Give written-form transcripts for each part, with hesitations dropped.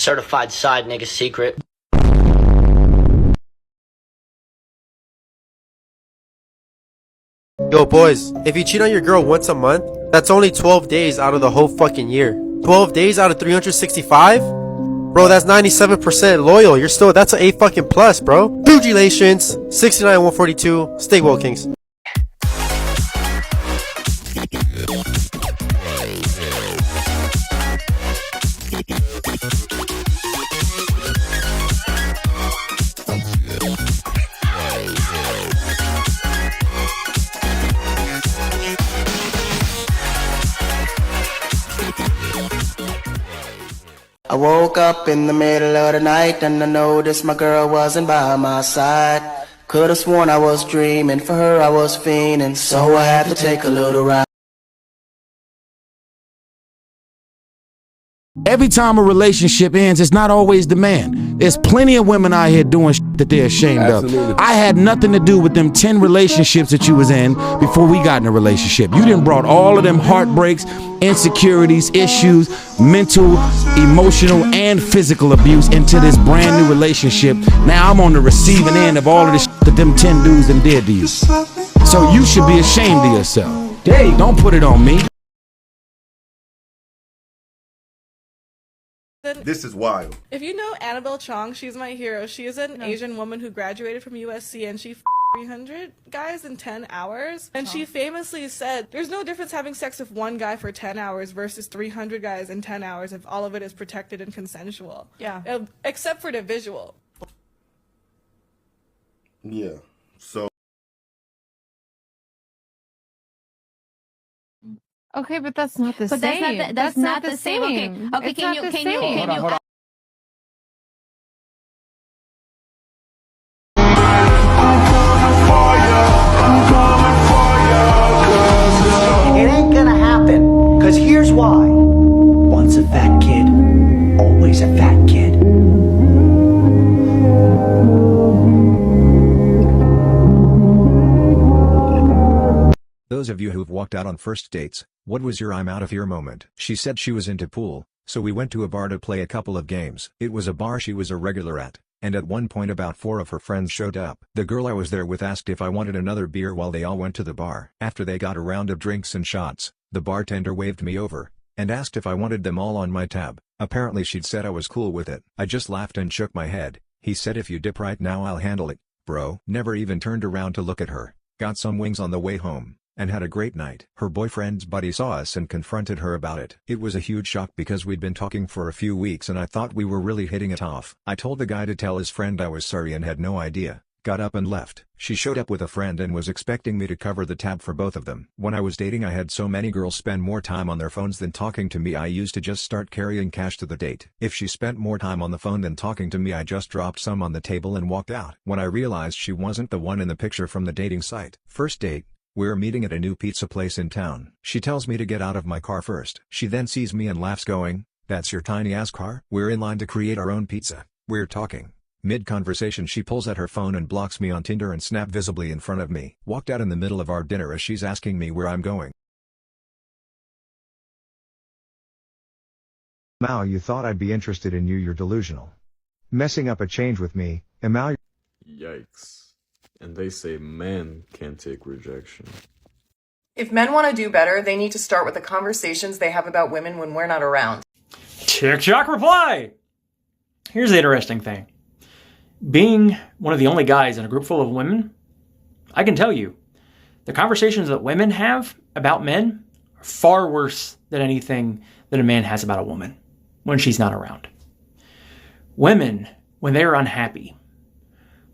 Certified side nigga secret. Yo, boys, if you cheat on your girl once a month, that's only 12 days out of the whole fucking year. 12 days out of 365? Bro, that's 97% loyal. That's an A fucking plus, bro. Congratulations. 69-142. Stay well, Kings. I woke up in the middle of the night and I noticed my girl wasn't by my side. Could've sworn I was dreaming, for her I was fiending, so I had to take a little ride. Every time a relationship ends, it's not always the man. There's plenty of women out here doing shit that they're ashamed of. I had nothing to do with them 10 relationships that you was in before we got in a relationship. You done brought all of them heartbreaks, insecurities, issues, mental, emotional, and physical abuse into this brand new relationship. Now I'm on the receiving end of all of the shit that them 10 dudes done did to you. So you should be ashamed of yourself. Dave, don't put it on me. This is wild. If you know Annabelle Chong, she's my hero. She is an Asian woman who graduated from USC and she 300 guys in 10 hours. And she famously said, there's no difference having sex with one guy for 10 hours versus 300 guys in 10 hours if all of it is protected and consensual. Yeah. Except for the visual. Yeah. So. Okay, but that's not the same. That's not the same. Okay, can you Hold on. It ain't gonna happen. Cause here's why. Once a fat kid, always a fat kid. Those of you who've walked out on first dates, what was your I'm out of here moment? She said she was into pool, so we went to a bar to play a couple of games. It was a bar she was a regular at, and at one point about 4 of her friends showed up. The girl I was there with asked if I wanted another beer while they all went to the bar. After they got a round of drinks and shots, the bartender waved me over, and asked if I wanted them all on my tab. Apparently she'd said I was cool with it. I just laughed and shook my head. He said if you dip right now I'll handle it, bro. Never even turned around to look at her. Got some wings on the way home and had a great night. Her boyfriend's buddy saw us and confronted her about it. It was a huge shock because we'd been talking for a few weeks and I thought we were really hitting it off. I told the guy to tell his friend I was sorry and had no idea. Got up and left. She showed up with a friend and was expecting me to cover the tab for both of them. When I was dating I had so many girls spend more time on their phones than talking to me I used to just start carrying cash to the date. If she spent more time on the phone than talking to me I just dropped some on the table and walked out. When I realized she wasn't the one in the picture from the dating site. First date. We're meeting at a new pizza place in town. She tells me to get out of my car first. She then sees me and laughs going, "That's your tiny ass car?" We're in line to create our own pizza. We're talking. Mid-conversation she pulls at her phone and blocks me on Tinder and Snap visibly in front of me. Walked out in the middle of our dinner as she's asking me where I'm going. Mao, you thought I'd be interested in you, you're delusional. Messing up a change with me, Mao. Yikes. And they say men can't take rejection. If men want to do better, they need to start with the conversations they have about women when we're not around. TikTok reply! Here's the interesting thing. Being one of the only guys in a group full of women, I can tell you, the conversations that women have about men are far worse than anything that a man has about a woman when she's not around. Women, when they are unhappy,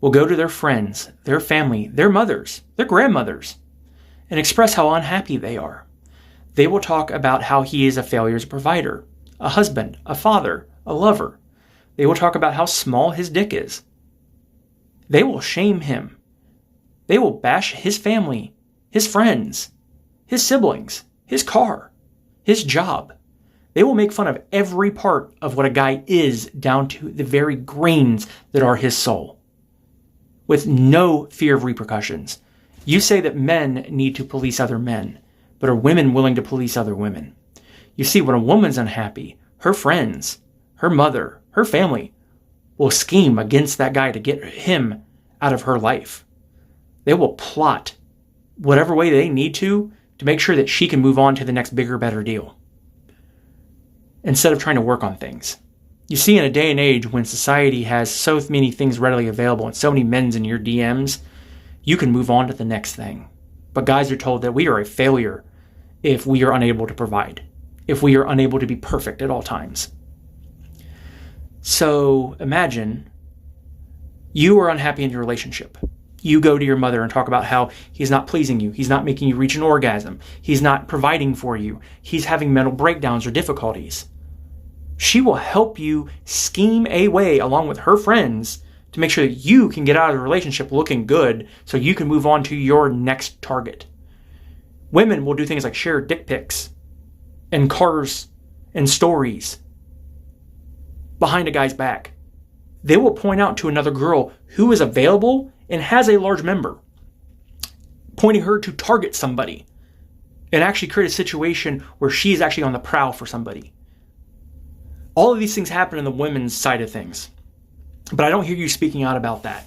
will go to their friends, their family, their mothers, their grandmothers, and express how unhappy they are. They will talk about how he is a failure as a provider, a husband, a father, a lover. They will talk about how small his dick is. They will shame him. They will bash his family, his friends, his siblings, his car, his job. They will make fun of every part of what a guy is down to the very grains that are his soul, with no fear of repercussions. You say that men need to police other men, but are women willing to police other women? You see, when a woman's unhappy, her friends, her mother, her family will scheme against that guy to get him out of her life. They will plot whatever way they need to make sure that she can move on to the next bigger, better deal, instead of trying to work on things. You see, in a day and age when society has so many things readily available and so many men's in your DMs, you can move on to the next thing. But guys are told that we are a failure if we are unable to provide, if we are unable to be perfect at all times. So imagine you are unhappy in your relationship. You go to your mother and talk about how he's not pleasing you, he's not making you reach an orgasm, he's not providing for you, he's having mental breakdowns or difficulties. She will help you scheme a way along with her friends to make sure that you can get out of the relationship looking good so you can move on to your next target. Women will do things like share dick pics and cars and stories behind a guy's back. They will point out to another girl who is available and has a large member, pointing her to target somebody and actually create a situation where she's actually on the prowl for somebody. All of these things happen in the women's side of things, but I don't hear you speaking out about that.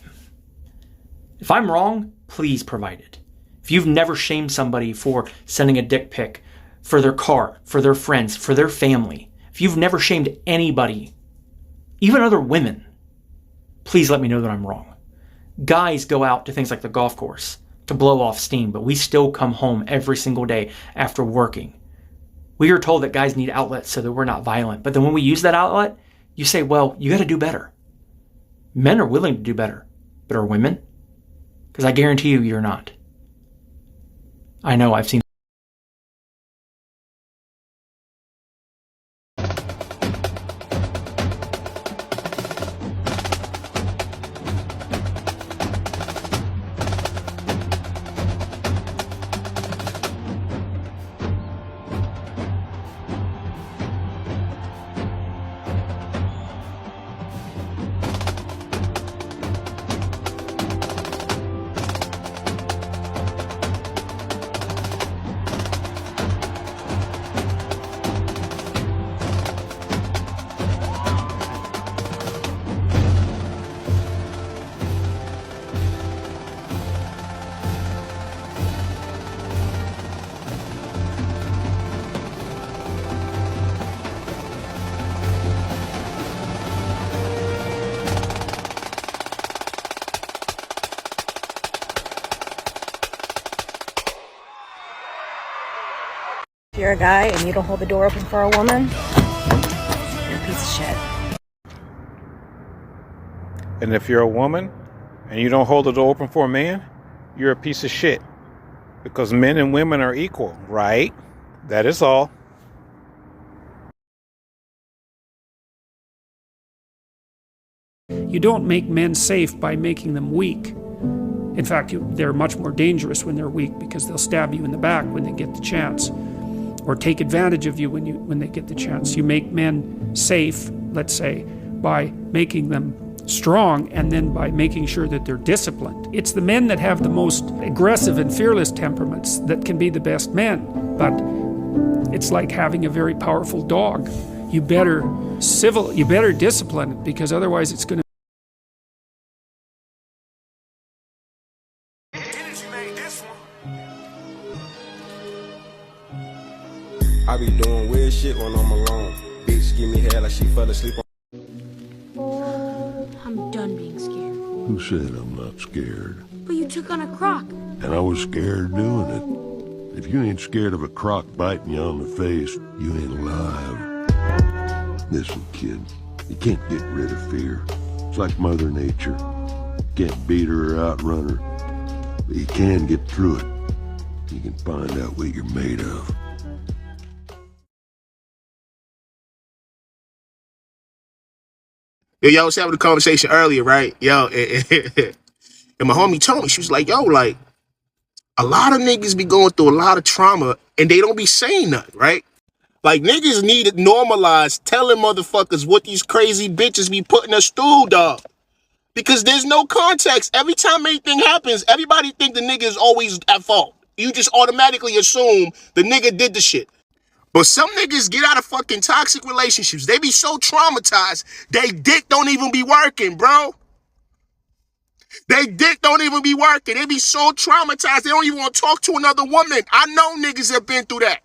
If I'm wrong, please provide it. If you've never shamed somebody for sending a dick pic, for their car, for their friends, for their family, if you've never shamed anybody, even other women, please let me know that I'm wrong. Guys go out to things like the golf course to blow off steam, but we still come home every single day after working. We are told that guys need outlets so that we're not violent. But then when we use that outlet, you say, well, you got to do better. Men are willing to do better, but are women? Because I guarantee you, you're not. I know, I've seen. If you're a guy and you don't hold the door open for a woman, you're a piece of shit. And if you're a woman and you don't hold the door open for a man, you're a piece of shit. Because men and women are equal, right? That is all. You don't make men safe by making them weak. In fact, they're much more dangerous when they're weak because they'll stab you in the back when they get the chance, or take advantage of you when they get the chance. You make men safe, let's say, by making them strong and then by making sure that they're disciplined. It's the men that have the most aggressive and fearless temperaments that can be the best men. But it's like having a very powerful dog. You better discipline it, because otherwise it's going to. I be doing weird shit when I'm alone. Bitch give me head like she fell asleep on. I'm done being scared. Who said I'm not scared? But you took on a croc. And I was scared doing it. If you ain't scared of a croc biting you on the face, you ain't alive. Listen, kid, you can't get rid of fear. It's like Mother Nature. You can't beat her or outrun her, but you can get through it. You can find out what you're made of. Yo, y'all was having a conversation earlier, right? Yo, and my homie told me, she was like, yo, like, a lot of niggas be going through a lot of trauma and they don't be saying nothing, right? Like, niggas need to normalize telling motherfuckers what these crazy bitches be putting us through, dog. Because there's no context. Every time anything happens, everybody think the nigga is always at fault. You just automatically assume the nigga did the shit. But some niggas get out of fucking toxic relationships. They be so traumatized, they dick don't even be working, bro. They dick don't even be working. They be so traumatized, they don't even want to talk to another woman. I know niggas have been through that.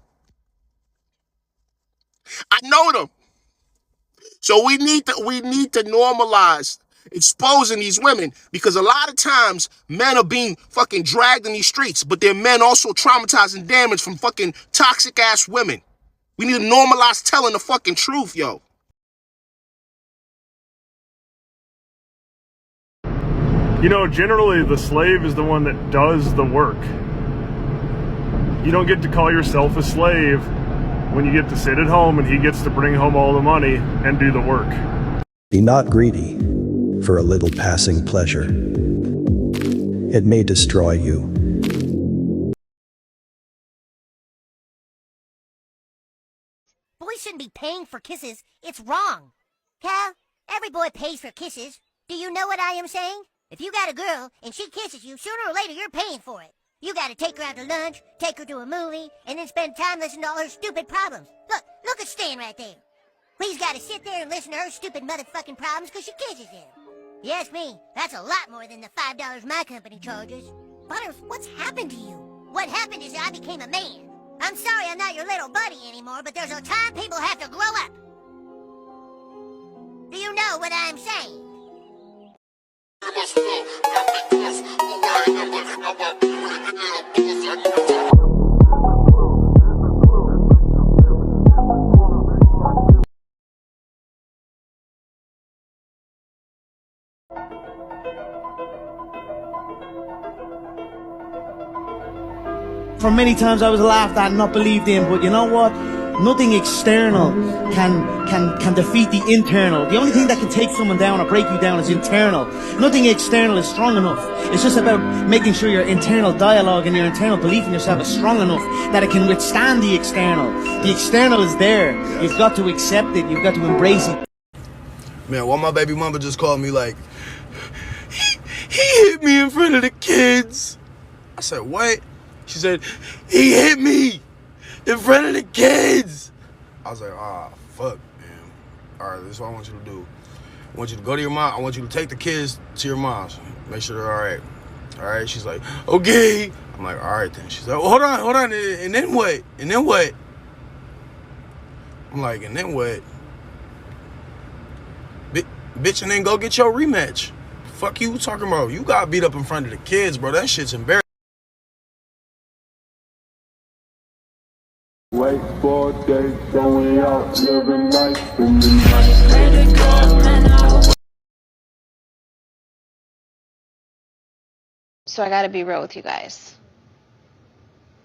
I know them. So we need to normalize exposing these women, because a lot of times men are being fucking dragged in these streets, but they're men also traumatized and damaged from fucking toxic ass women. We need to normalize telling the fucking truth, yo. You know, generally the slave is the one that does the work. You don't get to call yourself a slave when you get to sit at home and he gets to bring home all the money and do the work. Be not greedy for a little passing pleasure. It may destroy you. Boys shouldn't be paying for kisses. It's wrong. Cal, every boy pays for kisses. Do you know what I am saying? If you got a girl and she kisses you, sooner or later you're paying for it. You gotta take her out to lunch, take her to a movie, and then spend time listening to all her stupid problems. Look at Stan right there. He's gotta sit there and listen to her stupid motherfucking problems because she kisses him. You ask me, that's a lot more than the $5 my company charges. Butters, what's happened to you? What happened is I became a man. I'm sorry I'm not your little buddy anymore, but there's a time people have to grow up. Do you know what I'm saying? For many times I was laughed at and not believed in, but you know what? Nothing external can defeat the internal. The only thing that can take someone down or break you down is internal. Nothing external is strong enough. It's just about making sure your internal dialogue and your internal belief in yourself is strong enough that it can withstand the external. The external is there. You've got to accept it. You've got to embrace it. Man, why my baby mama just called me like, he hit me in front of the kids. I said, what? She said, he hit me in front of the kids. I was like, fuck, man. All right, this is what I want you to do. I want you to go to your mom. I want you to take the kids to your mom's. Make sure they're all right. All right? She's like, okay. I'm like, all right then. She's like, hold on. And then what? And then what? I'm like, and then what? Bitch, and then go get your rematch. Fuck you talking about? You got beat up in front of the kids, bro. That shit's embarrassing. Wait for days, going out, living life in the night. So I gotta be real with you guys.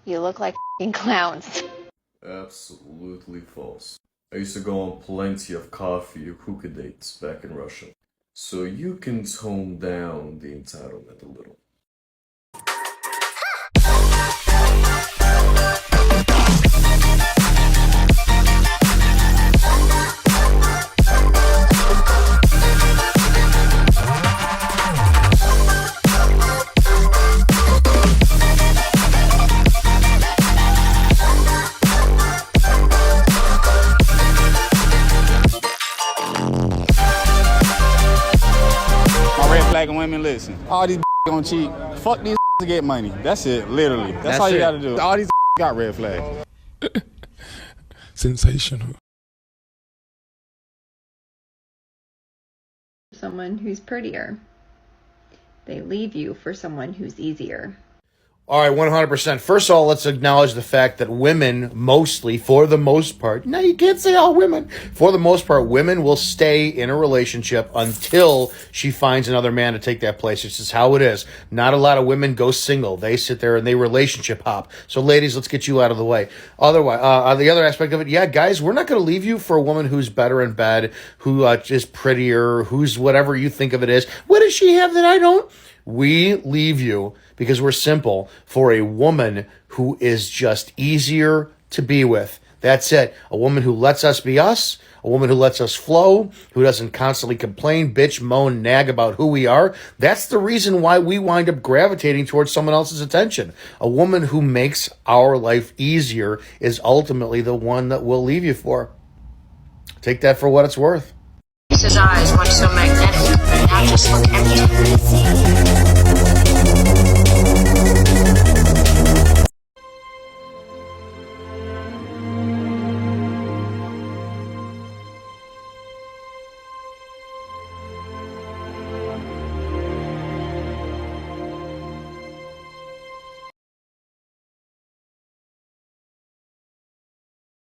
You look like f***ing clowns. Absolutely false. I used to go on plenty of coffee hookah dates back in Russia. So you can tone down the entitlement a little. Black women, listen. All these gonna cheat. Fuck these to get money. That's it, literally. That's all you gotta do. All these got red flags. Sensational. Someone who's prettier. They leave you for someone who's easier. All right, 100%. First of all, let's acknowledge the fact that women mostly, for the most part, now you can't say all women, for the most part, women will stay in a relationship until she finds another man to take that place. It's just how it is. Not a lot of women go single. They sit there and they relationship hop. So ladies, let's get you out of the way. Otherwise, the other aspect of it, yeah, guys, we're not going to leave you for a woman who's better in bed, who is prettier, who's whatever you think of it is. What does she have that I don't? We leave you because we're simple for a woman who is just easier to be with. That's it. A woman who lets us be us, a woman who lets us flow, who doesn't constantly complain, bitch, moan, nag about who we are. That's the reason why we wind up gravitating towards someone else's attention. A woman who makes our life easier is ultimately the one that we'll leave you for. Take that for what it's worth. His eyes once so magnetic, but now just look empty.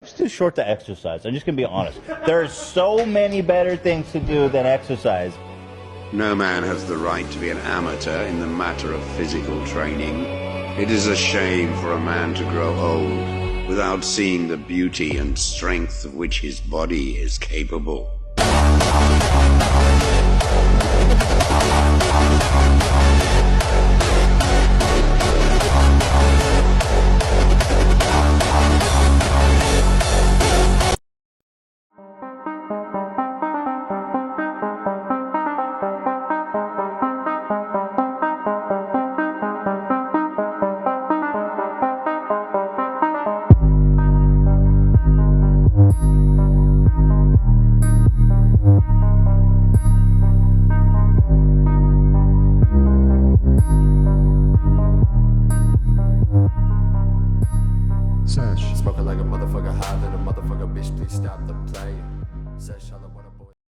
It's too short to exercise. I'm just going to be honest. There are so many better things to do than exercise. No man has the right to be an amateur in the matter of physical training. It is a shame for a man to grow old without seeing the beauty and strength of which his body is capable. Sesh. Smoking like a motherfucker, high than a motherfucker, bitch, please stop the play. Sesh,